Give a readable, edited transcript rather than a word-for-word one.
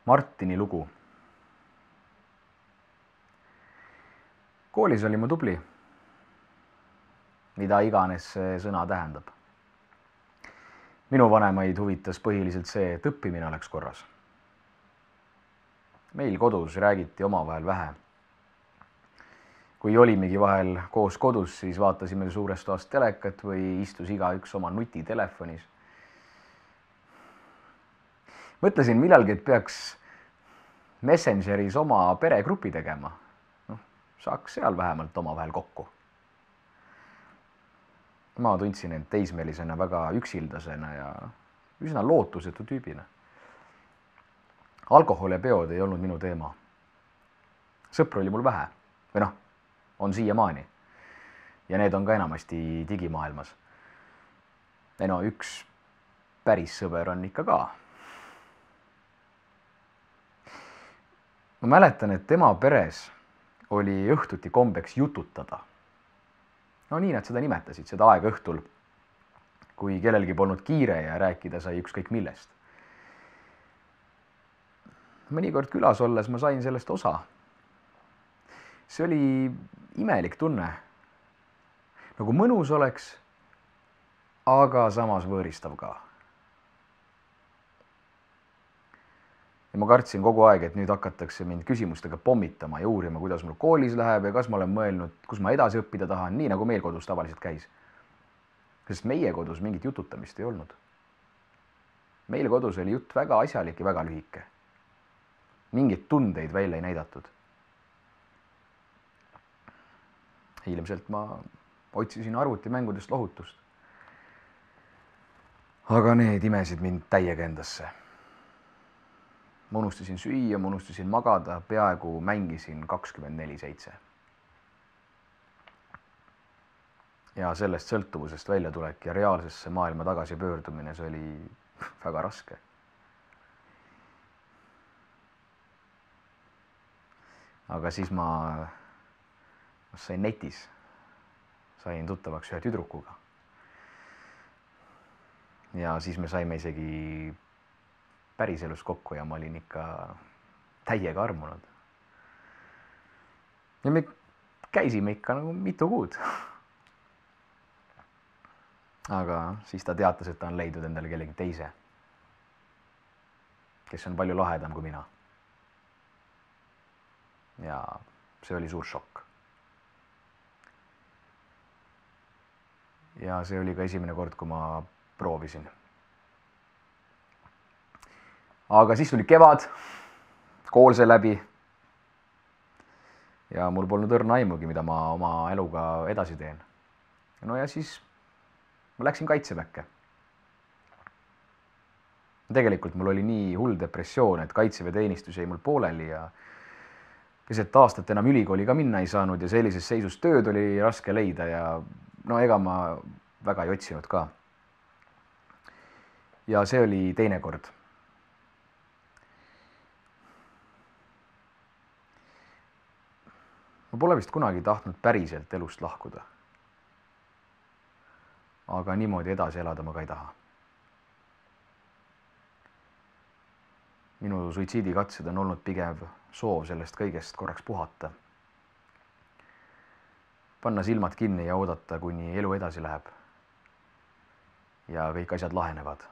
Martini lugu. Koolis oli ma tubli, mida iganes see sõna tähendab. Minu vanemaid huvitas põhiliselt see, et õppimine oleks korras. Meil kodus räägiti omavahel vähe. Kui olimegi vahel koos kodus, siis vaatasime suurest toast telekat või istus igaüks oma nutitelefonis. Mõtlesin millalgi, et peaks Messengeris oma peregrupi tegema. Saaks seal vähemalt omavahel kokku. Ma tundsin end teismelisena väga üksildasena ja üsna lootusetu tüübina. Alkohol ja peod ei olnud minu teema. Sõpru oli mul vähe, või on siiamaani. Ja need on ka enamasti digimaailmas. Üks päris sõber on ikka ka. Ma mäletan, et tema peres oli õhtuti kombeks jututada. Nii nad seda nimetasid, seda aega õhtul, kui kellelgi polnud kiire ja rääkida sai ükskõik millest. Mõnikord külas olles ma sain sellest osa. See oli imelik tunne. Nagu mõnus oleks, aga samas võõristav ka. Ja ma kartsin kogu aeg, et nüüd hakatakse mind küsimustega pommitama ja uurima, kuidas mul koolis läheb ja kas ma olen mõelnud, kus ma edasi õppida tahan, nii nagu meil kodus tavaliselt käis. Sest meie kodus mingit jututamist ei olnud. Meil kodus oli jutt väga asjalik ja väga lühike. Mingit tundeid välja ei näidatud. Ilmselt ma otsisin arvutimängudest lohutust. Aga need imesid mind täiega endasse. Ma unustasin süüa, ma unustasin magada, peaaegu mängisin 24/7. Ja sellest sõltuvusest väljatulek ja reaalsesse maailma tagasi pöördumine, see oli väga raske. Aga siis ma sain netis, sain tuttavaks ühe tüdrukuga. Ja siis me saime isegi päriselus kokku ja ma olin ikka täiega armunud. Ja me käisime ikka mitu kuud. Aga siis ta teatas, et ta on leidnud endale kellegi teise, kes on palju lahedam kui mina. Ja see oli suur šokk. Ja see oli ka esimene kord, kui ma proovisin. Aga siis tuli kevad, kool sai läbi ja mul polnud õrna aimugi, mida ma oma eluga edasi teen. Ja siis ma läksin kaitseväkke. Tegelikult mul oli nii hull depressioon, et kaitseväeteenistus jäi mul pooleli ja keset aastat enam ülikooli ka minna ei saanud ja sellises seisus tööd oli raske leida ja ega ma väga ei otsinud ka. Ja see oli teine kord. Ma pole vist kunagi tahtnud päriselt elust lahkuda. Aga niimoodi edasi elada ma ka ei taha. Minu suitsiidikatsed on olnud pigem soov sellest kõigest korraks puhata. Panna silmad kinni ja oodata, kuni elu edasi läheb. Ja kõik asjad lahenevad.